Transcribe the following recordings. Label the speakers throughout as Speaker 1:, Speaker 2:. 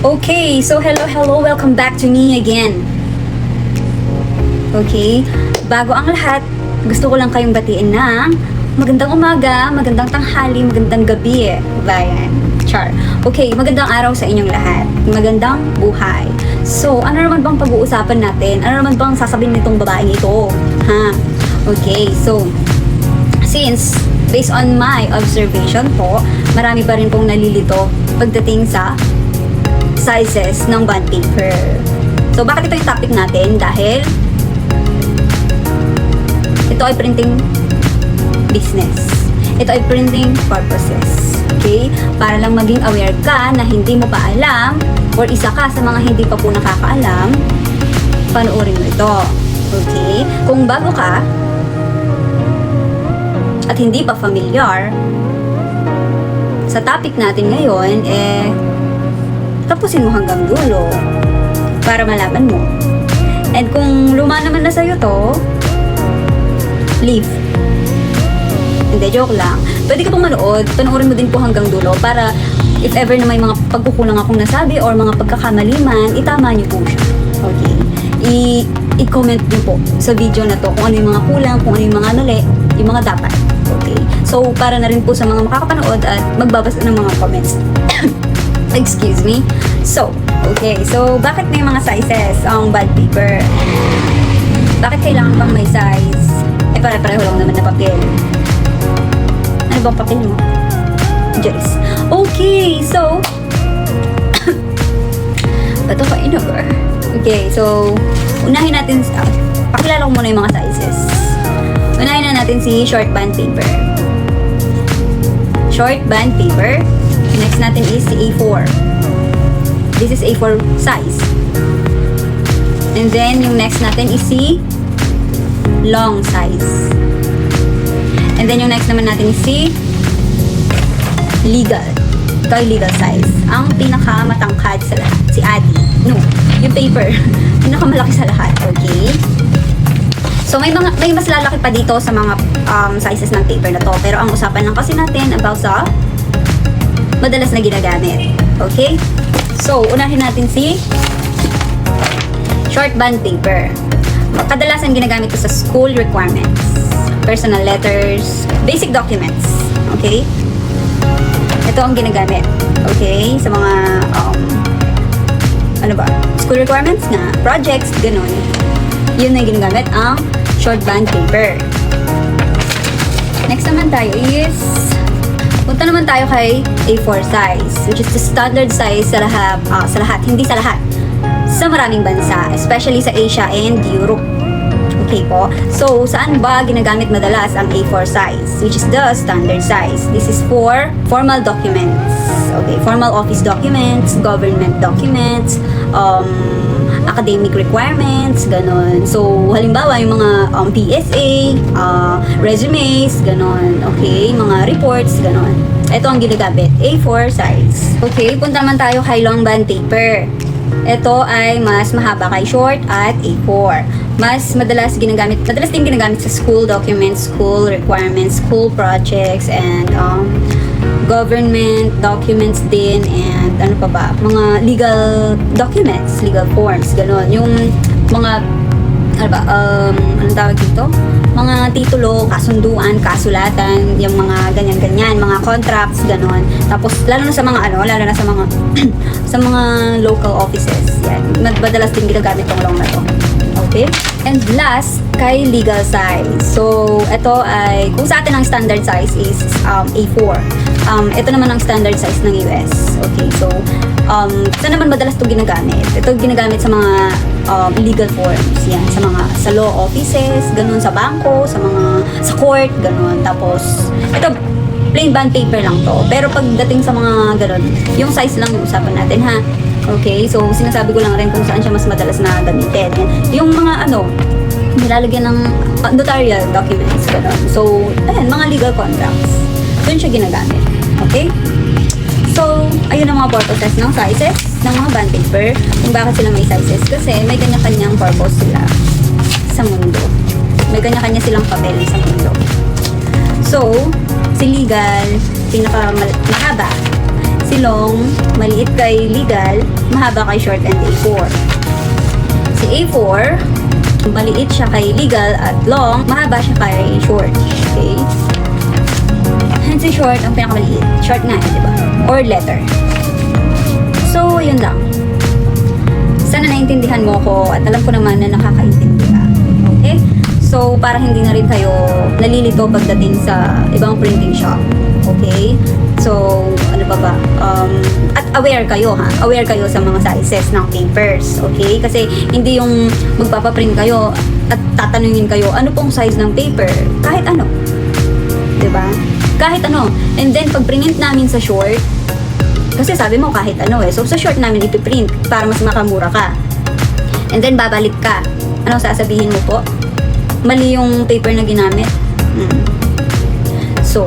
Speaker 1: Okay, so hello, welcome back to me again. Okay, bago ang lahat, gusto ko lang kayong batiin ng magandang umaga, magandang tanghali, magandang gabi. Bayan, char. Okay, magandang araw sa inyong lahat. Magandang buhay. So, ano naman bang pag-uusapan natin? Ano naman bang sasabihin nitong babaeng ito? Ha? Okay, so, since based on my observation po, marami pa rin pong nalilito pagdating sa sizes ng bond paper. So, bakit ito yung topic natin? Dahil ito ay printing business. Ito ay printing purposes. Okay? Para lang maging aware ka na hindi mo pa alam or isa ka sa mga hindi pa po nakakaalam, panoorin mo ito. Okay? Kung bago ka at hindi pa familiar sa topic natin ngayon, tapusin mo hanggang dulo para malaman mo. And kung luma naman na sa'yo to, leave. Hindi, joke lang. Pwede ka pong manood, panoorin mo din po hanggang dulo para if ever na may mga pagkukulang akong nasabi or mga pagkakamali man, itama niyo po siya. Okay? I-comment din po sa video na to kung ano yung mga kulang, kung ano yung mga mali, yung mga dapat. Okay? So, para na rin po sa mga makakapanood at magbabasa ng mga comments. Excuse me. So, okay. So, bakit may mga sizes ang bond paper? Bakit kailangan pang may size? Pare-pareho lang naman na papel. Ano bang papel mo? Jealous. Okay, so bato ka inuber. Okay, so unahin natin, pakilala ko muna yung mga sizes. Unahin na natin si short bond paper. Short bond paper. Next natin is si A4. This is A4 size. And then, yung next natin is si long size. And then, yung next naman natin is si legal. Ito ay legal size. Ang pinakamatangkad sa lahat. Si Adi. No, yung paper. Pinakamalaki sa lahat. Okay? So, may mas lalaki pa dito sa mga sizes ng paper na to. Pero ang usapan lang kasi natin about sa madalas na ginagamit. Okay? So, unahin natin si short bond paper. Kadalasan ginagamit ito sa school requirements, personal letters, basic documents. Okay? Ito ang ginagamit. Okay? Sa mga ano ba? School requirements nga, projects, ganun. Yun na yung ginagamit ang short bond paper. Next naman tayo is punta naman tayo kay A4 size, which is the standard size sa lahat, hindi sa lahat, sa maraming bansa, especially sa Asia and Europe. Okay po? So, saan ba ginagamit madalas ang A4 size, which is the standard size? This is for formal documents. Okay, formal office documents, government documents, academic requirements, ganun. So, halimbawa, yung mga PSA, resumes, ganun. Okay, mga reports, ganun. Ito ang ginagamit, A4 size. Okay, punta naman tayo kay long bond paper. Ito ay mas mahaba kay short at A4. Madalas din ginagamit sa school documents, school requirements, school projects, and government documents din, and ano pa ba, mga legal documents, legal forms, gano'n. Yung mga, ano ba, anong tawag dito? Mga titulo, kasunduan, kasulatan, yung mga ganyan-ganyan, mga contracts, gano'n. Tapos, lalo na sa mga, sa mga local offices, yan. Madalas din ginagamit tong long na to. Okay? And last, kay legal size. So, ito ay, kung sa atin ang standard size is A4. Ito naman ang standard size ng US. Okay, so, saan naman madalas ito ginagamit? Ito ginagamit sa mga legal forms. Yan, sa law offices, ganun, sa bangko, sa court, ganun. Tapos, ito, plain bond paper lang to. Pero pagdating sa mga ganun, yung size lang yung usapan natin, ha? Okay, so, sinasabi ko lang rin kung saan siya mas madalas na gamitin. Yung mga, nilalagyan ng notarial documents, ganun. So, ayan, mga legal contracts. Doon siya ginagamit. Okay? So, ayun ang mga purposes ng sizes ng mga bond paper. Kung bakit sila may sizes. Kasi may kanya-kanyang purpose sila sa mundo. May kanya-kanya silang papel sa mundo. So, si legal, mahaba. Si si long, maliit kay legal, mahaba kay short and A4. Si A4, maliit siya kay legal at long, mahaba siya kay short. Okay? And si short, ang pinakamaliit. Short nga, di ba? Or letter. So, yun lang. Sana naintindihan mo ko at alam ko naman na nakakaintindi ka. Okay? So, para hindi na rin kayo nalilito pagdating sa ibang printing shop. Okay? So, ano pa ba? At aware kayo, ha? Aware kayo sa mga sizes ng papers. Okay? Kasi hindi yung magpapaprint kayo at tatanungin kayo, ano pong size ng paper? Kahit ano. Diba? Kahit ano. And then, pag print namin sa short, kasi sabi mo kahit ano eh. So, sa short namin ipiprint para mas makamura ka. And then, babalik ka. Anong sasabihin mo po? Mali yung paper na ginamit. So,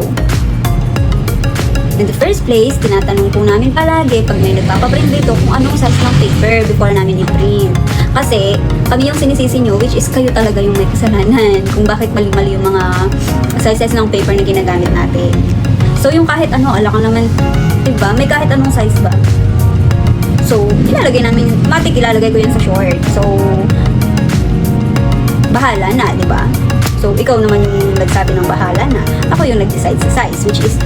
Speaker 1: in the first place, tinatanong po namin palagi pag may nagpapaprint dito kung anong size ng paper before namin i-print. Kasi, kami yung sinisisi nyo, which is kayo talaga yung may kasalanan kung bakit mali-mali yung mga sizes ng paper na ginagamit natin. So, yung kahit ano, ala ka naman, diba? May kahit anong size ba? So, ilalagay namin, matik ilalagay ko yan sa short. So, bahala na, di ba? So, ikaw naman yung nagsabi ng bahala na. Ako yung nag-decide sa size, which is,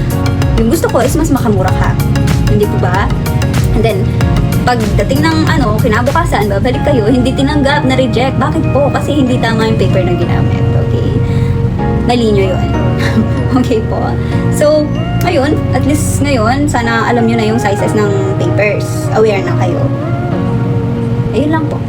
Speaker 1: yung gusto ko is mas makamura ka. Hindi po ba? And then, pagdating ng kinabukasan, babalik kayo, hindi tinanggap, na-reject. Bakit po? Kasi hindi tama yung paper na ginamit. Okay? Mali nyo yun. Okay po. So, ayun, at least ngayon, sana alam nyo na yung sizes ng papers. Aware na kayo. Ayun lang po.